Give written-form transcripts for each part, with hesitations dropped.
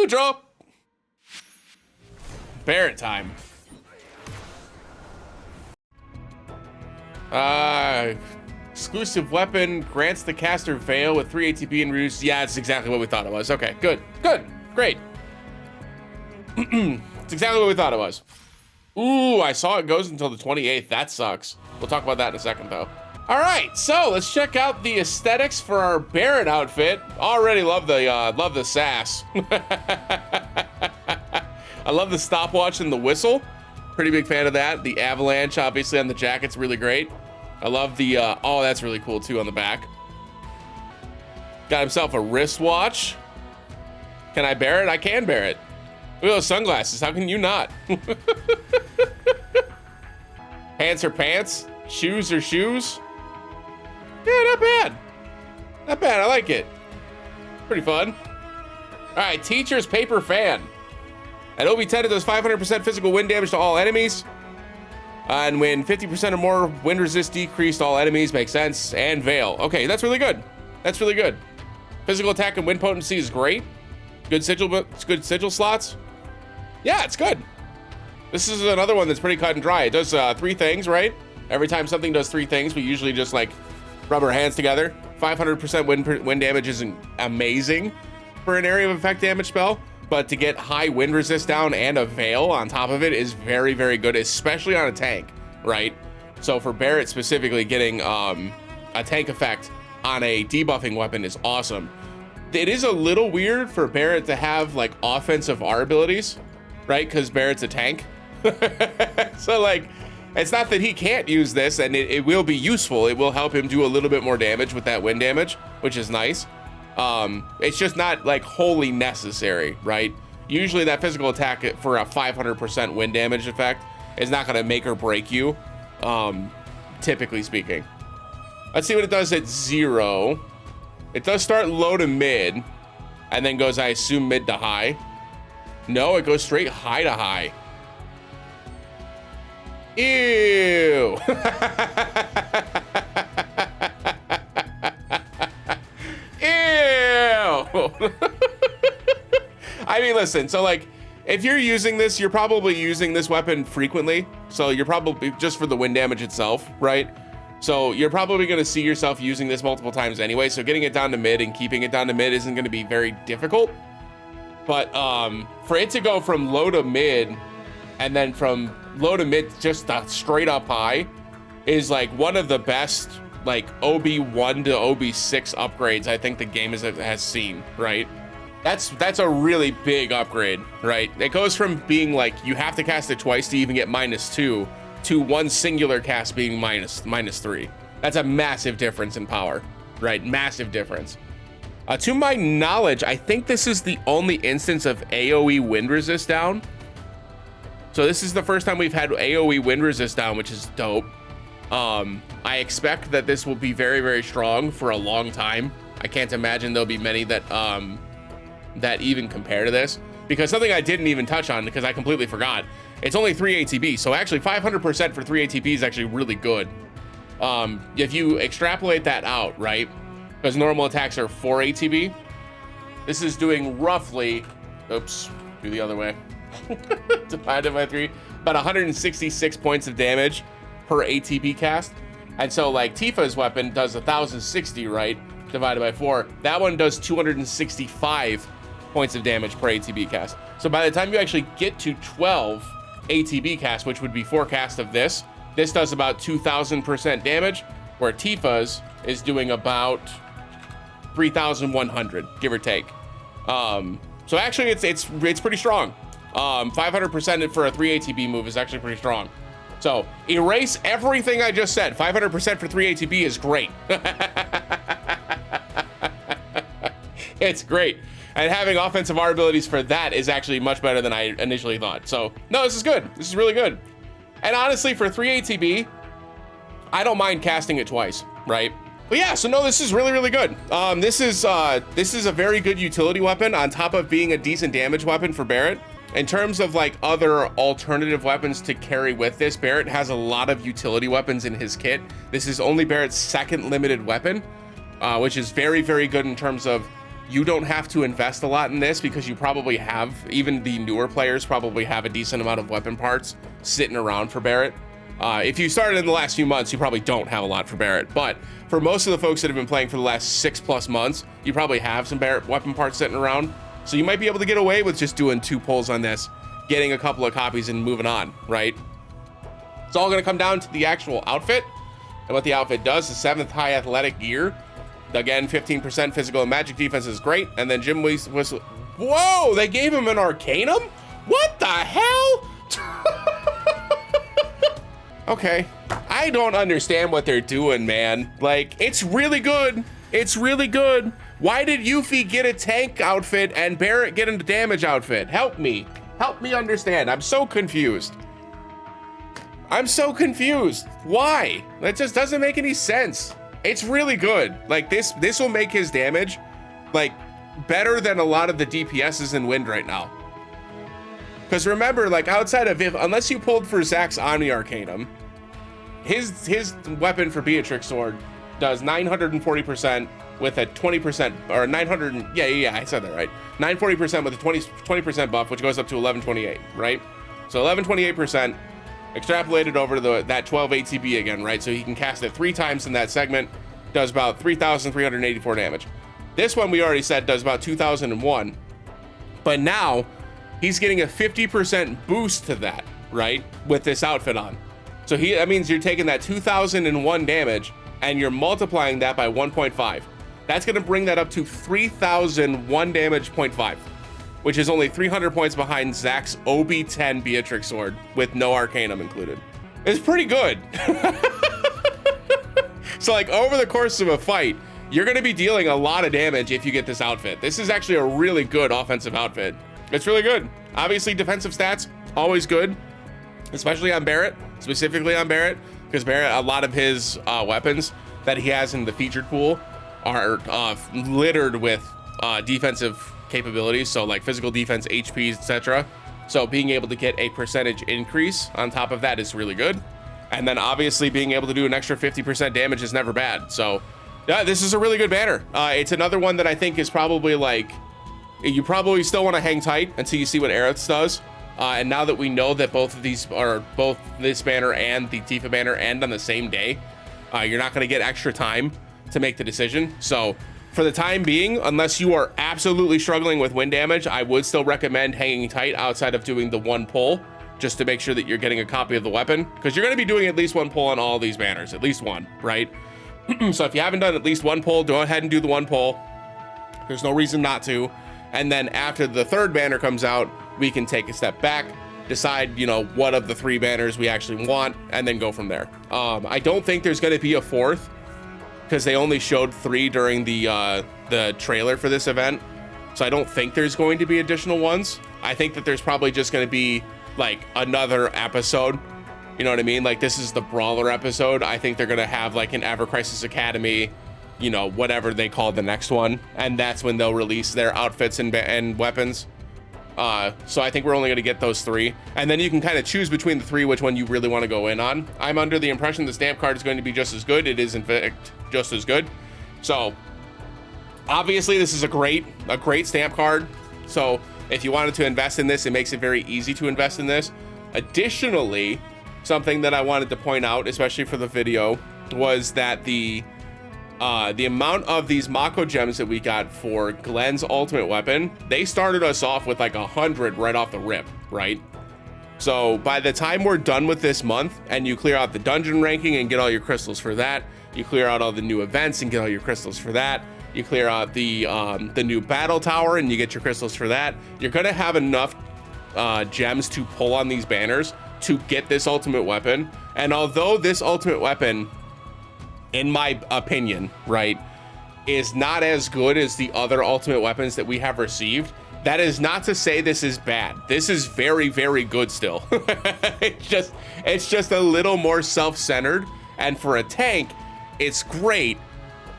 draw. Barret time. Exclusive weapon grants the caster Veil with 3 ATB and reduce. Yeah, it's exactly what we thought it was. Okay, good, great. It's exactly what we thought it was. Ooh, I saw it goes until the 28th. That sucks. We'll talk about that in a second, though. All right, so let's check out the aesthetics for our Barret outfit. Already love the sass. I love the stopwatch and the whistle. Pretty big fan of that. The avalanche, obviously, on the jacket's really great. I love the, oh, that's really cool, too, on the back. Got himself a wristwatch. Can I bear it? I can bear it. Look at those sunglasses. How can you not? Pants are pants. Shoes are shoes. Yeah, not bad. Not bad. I like it. Pretty fun. All right, Teacher's Paper Fan. At OB10, it does 500% physical wind damage to all enemies. And when 50% or more wind resist decreased, all enemies. Makes sense. And Veil. Okay, that's really good. That's really good. Physical attack and wind potency is great. Good sigil slots. Yeah, it's good. This is another one that's pretty cut and dry. It does 3 things, right? Every time something does 3 things, we usually just like rub our hands together. 500% wind damage isn't amazing for an area of effect damage spell, but to get high wind resist down and a Veil on top of it is very, very good, especially on a tank, right? So for Barret specifically, getting a tank effect on a debuffing weapon is awesome. It is a little weird for Barret to have like offensive R abilities, right? Because Barret's a tank. So like, it's not that he can't use this, and it will be useful. It will help him do a little bit more damage with that wind damage, which is nice. It's just not like wholly necessary, right? Usually that physical attack for a 500% wind damage effect is not gonna make or break you, typically speaking. Let's see what it does at 0. It does start low to mid, and then goes, I assume, mid to high. No, it goes straight high to high. Ew. Ew. I mean, listen, so like, if you're using this, you're probably using this weapon frequently. So you're probably just for the wind damage itself, right? So you're probably going to see yourself using this multiple times anyway. So getting it down to mid and keeping it down to mid isn't going to be very difficult. But for it to go from low to mid, and then from low to mid just straight up high, is like one of the best like OB1 to OB6 upgrades I think the game has seen, right? That's a really big upgrade, right? It goes from being like you have to cast it twice to even get -2 to one singular cast being -3. That's a massive difference in power, right? Massive difference. To my knowledge, I think this is the only instance of AoE wind resist down. So this is the first time we've had AoE wind resist down, which is dope. I expect that this will be very, very strong for a long time. I can't imagine there'll be many that that even compare to this, because something I didn't even touch on because I completely forgot. It's only 3 ATB, so actually 500% for 3 ATB is actually really good. If you extrapolate that out, right? Because normal attacks are 4 ATB. This is doing roughly, oops, do the other way. Divided by 3, about 166 points of damage per ATB cast. And so like Tifa's weapon does 1060, right? Divided by 4. That one does 265 points of damage per ATB cast. So by the time you actually get to 12 ATB cast, which would be 4 casts of this does about 2000% damage, where Tifa's is doing about 3,100, give or take. So actually it's pretty strong. 500% for a 3 ATB move is actually pretty strong. So erase everything I just said. 500% for 3 ATB is great. It's great. And having offensive R abilities for that is actually much better than I initially thought. So no, this is good. This is really good. And honestly, for 3 ATB, I don't mind casting it twice, right? But yeah, so no, this is really, really good. This is a very good utility weapon on top of being a decent damage weapon for Barret. In terms of like other alternative weapons to carry with this, Barret has a lot of utility weapons in his kit. This is only Barret's second limited weapon, which is very, very good in terms of you don't have to invest a lot in this because you probably have, even the newer players probably have a decent amount of weapon parts sitting around for Barret. If you started in the last few months, you probably don't have a lot for Barret, but for most of the folks that have been playing for the last 6+ months, you probably have some Barret weapon parts sitting around. So you might be able to get away with just doing 2 pulls on this, getting a couple of copies and moving on, right? It's all gonna come down to the actual outfit and what the outfit does. The 7th high athletic gear. Again, 15% physical and magic defense is great. And then Jim Whistle, whoa, they gave him an Arcanum? What the hell? Okay, I don't understand what they're doing, man. Like, it's really good. It's really good. Why did Yuffie get a tank outfit and Barret get a damage outfit? Help me understand. I'm so confused. I'm so confused. Why? That just doesn't make any sense. It's really good. Like, this will make his damage like better than a lot of the DPSs in Wind right now. Because remember, like, outside of unless you pulled for Zack's Omni Arcanum, his weapon for Beatrix Sword does 940% with a 20% or 900. Yeah, I said that right. 940% with a 20% buff, which goes up to 1128, right? So 1128%. Extrapolated over to that 12 ATB again, right? So he can cast it 3 times in that segment, does about 3,384 damage. This one we already said does about 2,001, but now he's getting a 50% boost to that, right? With this outfit on. So that means you're taking that 2,001 damage and you're multiplying that by 1.5. That's gonna bring that up to 3,001 damage, 0.5. Which is only 300 points behind Zack's OB10 Beatrix Sword with no Arcanum included. It's pretty good. So like over the course of a fight, you're gonna be dealing a lot of damage if you get this outfit. This is actually a really good offensive outfit. It's really good. Obviously defensive stats, always good, especially on Barret, specifically on Barret, because Barret, a lot of his weapons that he has in the featured pool are littered with defensive capabilities, so like physical defense, HPs, etc. So being able to get a percentage increase on top of that is really good. And then obviously being able to do an extra 50% damage is never bad. So yeah, this is a really good banner. It's another one that I think is probably like, you probably still want to hang tight until you see what Aerith's does. And now that we know that both of these are, both this banner and the Tifa banner end on the same day, you're not going to get extra time to make the decision. So for the time being, unless you are absolutely struggling with wind damage, I would still recommend hanging tight outside of doing the 1 pull, just to make sure that you're getting a copy of the weapon, because you're going to be doing at least 1 pull on all these banners, at least 1, right? So if you haven't done at least 1 pull, go ahead and do the 1 pull. There's no reason not to. And then after the 3rd banner comes out, we can take a step back, decide, you know, what of the 3 banners we actually want, and then go from there. I don't think there's going to be a 4th, because they only showed 3 during the trailer for this event. So I don't think there's going to be additional ones. I think that there's probably just going to be like another episode. You know what I mean? Like, this is the Brawler episode. I think they're going to have like an Ever Crisis Academy, you know, whatever they call the next one. And that's when they'll release their outfits and weapons. So I think we're only going to get those 3. And then you can kind of choose between the 3 which one you really want to go in on. I'm under the impression the stamp card is going to be just as good. It is in fact just as good. So obviously this is a great stamp card. So if you wanted to invest in this, it makes it very easy to invest in this. Additionally, something that I wanted to point out, especially for the video, was that the amount of these Mako gems that we got for Glenn's ultimate weapon, they started us off with like 100 right off the rip, right? So by the time we're done with this month and you clear out the dungeon ranking and get all your crystals for that, you clear out all the new events and get all your crystals for that, you clear out the new battle tower and you get your crystals for that, you're gonna have enough gems to pull on these banners to get this ultimate weapon. And although this ultimate weapon, in my opinion, right, is not as good as the other ultimate weapons that we have received, that is not to say this is bad. This is very, very good still. it's just a little more self-centered, and for a tank, it's great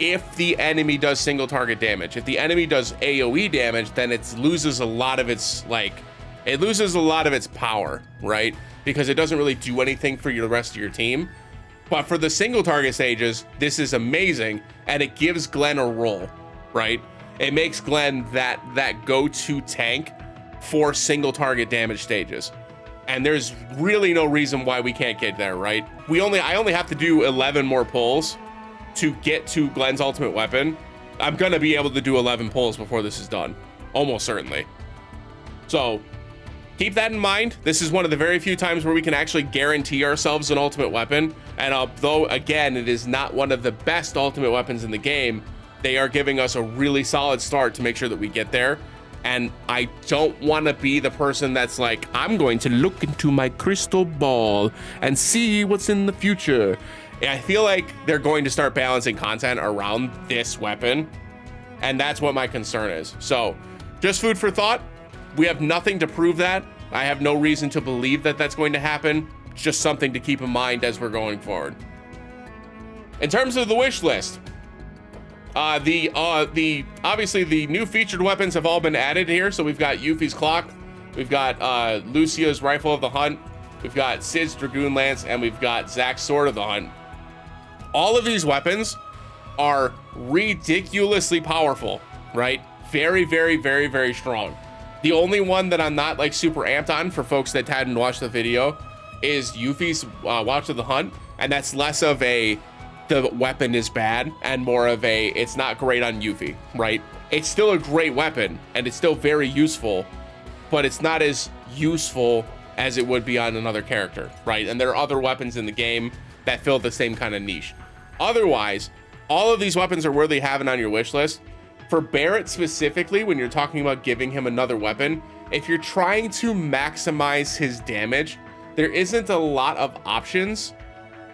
if the enemy does single target damage. If the enemy does AoE damage, then it loses a lot of its power, right? Because it doesn't really do anything for the rest of your team. But for the single target stages, this is amazing, and it gives Glenn a role, right? it makes Glenn that go-to tank for single target damage stages. And there's really no reason why we can't get there, right? I only have to do 11 more pulls to get to Glenn's ultimate weapon. I'm gonna be able to do 11 pulls before this is done, almost certainly. So keep that in mind. This is one of the very few times where we can actually guarantee ourselves an ultimate weapon. And although, again, it is not one of the best ultimate weapons in the game, they are giving us a really solid start to make sure that we get there. And I don't want to be the person that's like, I'm going to look into my crystal ball and see what's in the future. I feel like they're going to start balancing content around this weapon, and that's what my concern is. So just food for thought. We have nothing to prove that. I have no reason to believe that that's going to happen. It's just something to keep in mind as we're going forward. In terms of the wish list, obviously the new featured weapons have all been added here. So we've got Yuffie's clock, we've got Lucia's rifle of the hunt, we've got Sid's dragoon lance, and we've got Zack's sword of the hunt. All of these weapons are ridiculously powerful, right? Very, very, very, very strong. The only one that I'm not like super amped on for folks that hadn't watched the video is Yuffie's watch of the hunt, and that's less of a the weapon is bad and more of a it's not great on Yuffie, right? It's still a great weapon and it's still very useful, but it's not as useful as it would be on another character, right? And there are other weapons in the game that fill the same kind of niche. Otherwise, all of these weapons are worthy having on your wish list. For Barret specifically, when you're talking about giving him another weapon, if you're trying to maximize his damage, there isn't a lot of options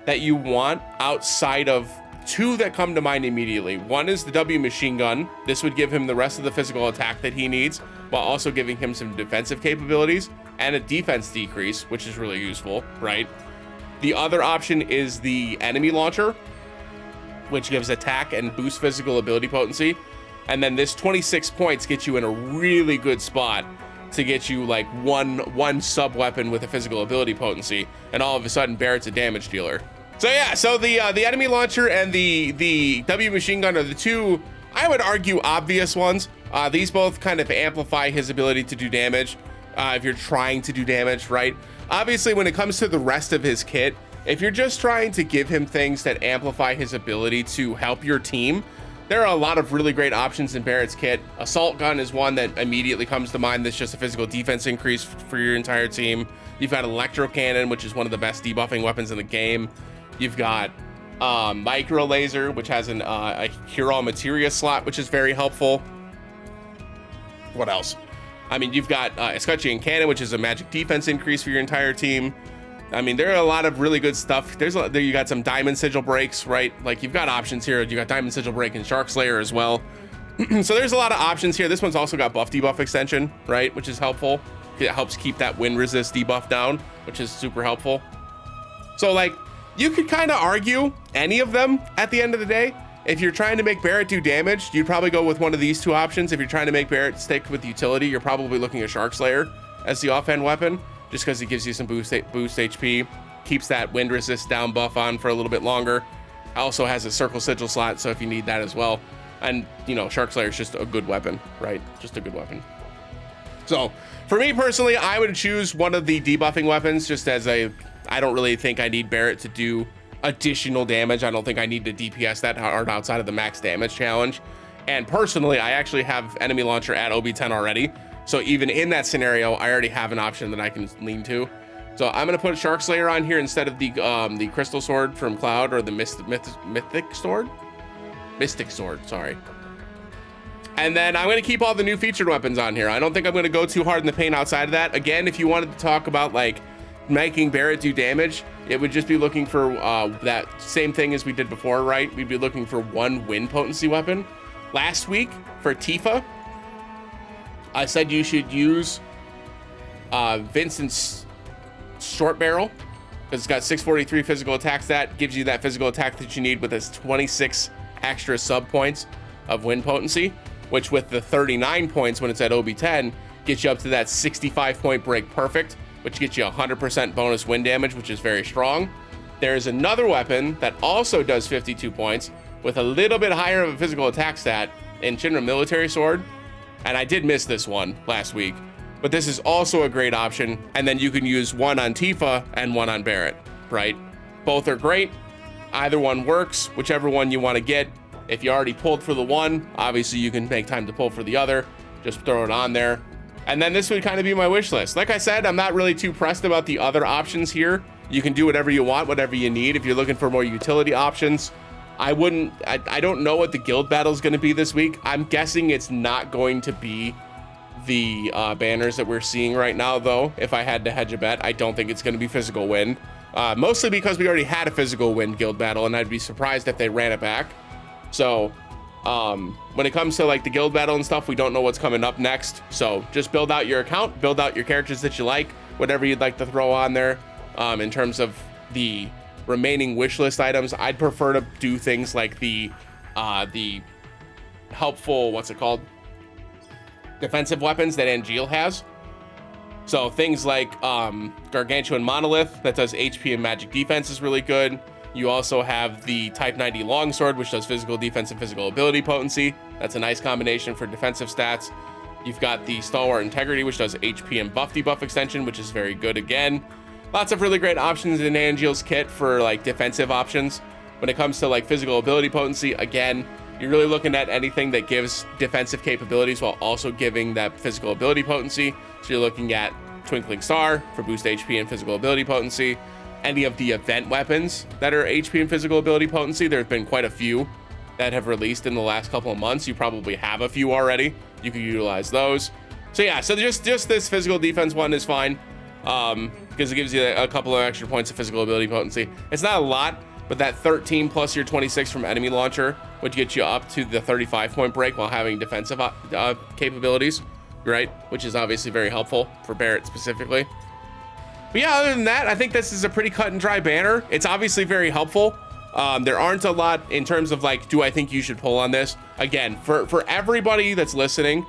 that you want outside of two that come to mind immediately. One is the W machine gun. This would give him the rest of the physical attack that he needs, while also giving him some defensive capabilities and a defense decrease, which is really useful, right? The other option is the enemy launcher, which gives attack and boosts physical ability potency. And then this 26 points gets you in a really good spot to get you like one sub weapon with a physical ability potency, and all of a sudden Barret's a damage dealer. So yeah, so the enemy launcher and the W machine gun are the two, I would argue, obvious ones. These both kind of amplify his ability to do damage if you're trying to do damage, right? Obviously, when it comes to the rest of his kit, if you're just trying to give him things that amplify his ability to help your team, there are a lot of really great options in Barret's kit. Assault gun is one that immediately comes to mind. That's just a physical defense increase for your entire team. You've got electro cannon, which is one of the best debuffing weapons in the game. You've got micro laser, which has a hero materia slot, which is very helpful. What else? I mean, you've got escutcheon cannon, which is a magic defense increase for your entire team. I mean, there are a lot of really good stuff. There you got some diamond sigil breaks, right? Like, you've got options here. You got diamond sigil break and shark slayer as well. So there's a lot of options here. This one's also got buff debuff extension, right? Which is helpful. It helps keep that wind resist debuff down, which is super helpful. So like, you could kind of argue any of them at the end of the day. If you're trying to make Barret do damage, you'd probably go with one of these two options. If you're trying to make Barret stick with utility, you're probably looking at Shark Slayer as the offhand weapon, just because it gives you some boost HP, keeps that wind resist down buff on for a little bit longer. Also has a circle sigil slot, so if you need that as well. And, you know, Shark Slayer is just a good weapon, right? Just a good weapon. So for me personally, I would choose one of the debuffing weapons, just as I don't really think I need Barret to do additional damage. I don't think I need to DPS that hard outside of the max damage challenge. And personally, I actually have enemy launcher at OB10 already. So even in that scenario, I already have an option that I can lean to. So I'm gonna put Shark Slayer on here instead of the Crystal Sword from Cloud, or the Mystic Sword, sorry. And then I'm gonna keep all the new featured weapons on here. I don't think I'm gonna go too hard in the paint outside of that. Again, if you wanted to talk about like making Barret do damage, it would just be looking for that same thing as we did before, right? We'd be looking for one wind potency weapon. Last week for Tifa, I said you should use Vincent's short barrel, because it's got 643 physical attack stat, gives you that physical attack that you need with its 26 extra sub points of wind potency, which with the 39 points when it's at OB10 gets you up to that 65 point break perfect, which gets you 100% bonus wind damage, which is very strong. There's another weapon that also does 52 points with a little bit higher of a physical attack stat, in Shinra Military Sword, and I did miss this one last week, but this is also a great option. And then you can use one on Tifa and one on Barret, right? Both are great. Either one works, whichever one you want to get. If you already pulled for the one, obviously you can make time to pull for the other. Just throw it on there. And then this would kind of be my wish list. Like I said, I'm not really too pressed about the other options here. You can do whatever you want, whatever you need. If you're looking for more utility options, I don't know what the guild battle is going to be this week. I'm guessing it's not going to be the banners that we're seeing right now, though. If I had to hedge a bet, I don't think it's going to be physical wind. Mostly because we already had a physical wind guild battle, and I'd be surprised if they ran it back. So when it comes to like the guild battle and stuff, we don't know what's coming up next. So just build out your account, build out your characters that you like, whatever you'd like to throw on there. In terms of the remaining wish list items, I'd prefer to do things like the helpful, what's it called, defensive weapons that Angeal has. So things like Gargantuan Monolith that does HP and magic defense is really good. You also have the Type 90 Longsword, which does physical defense and physical ability potency. That's a nice combination for defensive stats. You've got the Stalwart Integrity, which does HP and buff debuff extension, which is very good again. Lots of really great options in Angeal's kit for like defensive options. When it comes to like physical ability potency, again, you're really looking at anything that gives defensive capabilities while also giving that physical ability potency. So you're looking at Twinkling Star for boost HP and physical ability potency. Any of the event weapons that are HP and physical ability potency, there's been quite a few that have released in the last couple of months. You probably have a few already. You can utilize those. So yeah, so just this physical defense one is fine. Because it gives you a couple of extra points of physical ability potency. It's not a lot, but that 13 plus your 26 from enemy launcher would get you up to the 35 point break while having defensive capabilities, right? Which is obviously very helpful for Barret specifically. But yeah, other than that, I think this is a pretty cut and dry banner. It's obviously very helpful. There aren't a lot in terms of like, do I think you should pull on this? Again, for everybody that's listening,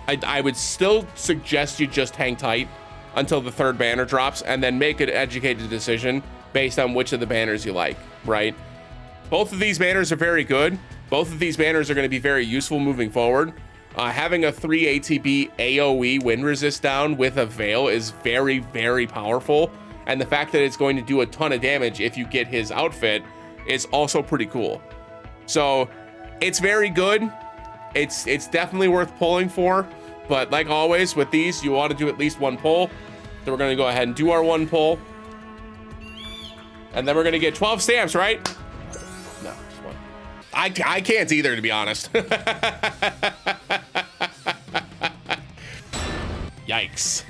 I would still suggest you just hang tight until the third banner drops and then make an educated decision based on which of the banners you like, right? Both of these banners are very good. Both of these banners are going to be very useful moving forward. Having a 3 ATB AoE wind resist down with a veil is very, very powerful. And the fact that it's going to do a ton of damage if you get his outfit is also pretty cool. So it's very good. It's definitely worth pulling for. But like always with these, you want to do at least one pull. So we're going to go ahead and do our one pull. And then we're going to get 12 stamps, right? No, just one. I can't either, to be honest. Yikes.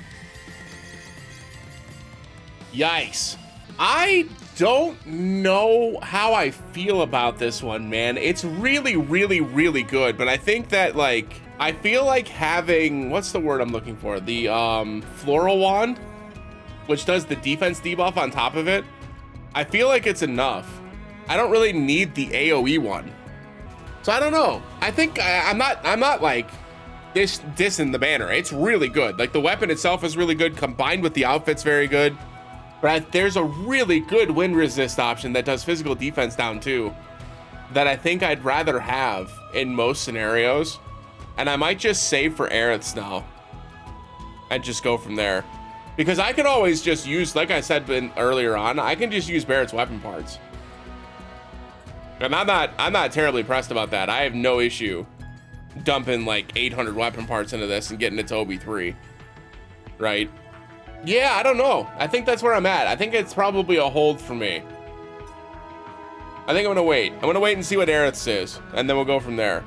Yikes. I don't know how I feel about this one, man. It's really, really, really good. But I think that, like, I feel like having, what's the word I'm looking for? The Floral Wand, which does the defense debuff on top of it. I feel like it's enough. I don't really need the AoE one. So I don't know. I think I'm not like dissing the banner. It's really good. Like the weapon itself is really good, combined with the outfit's very good. But there's a really good wind resist option that does physical defense down too, that I think I'd rather have in most scenarios. And I might just save for Aerith's now and just go from there. Because I can always just use, like I said earlier on, I can just use Barret's weapon parts. And I'm not terribly pressed about that. I have no issue dumping like 800 weapon parts into this and getting it to OB3, right? Yeah, I don't know. I think that's where I'm at. I think it's probably a hold for me. I think I'm gonna wait. I'm gonna wait and see what Aerith's is, and then we'll go from there.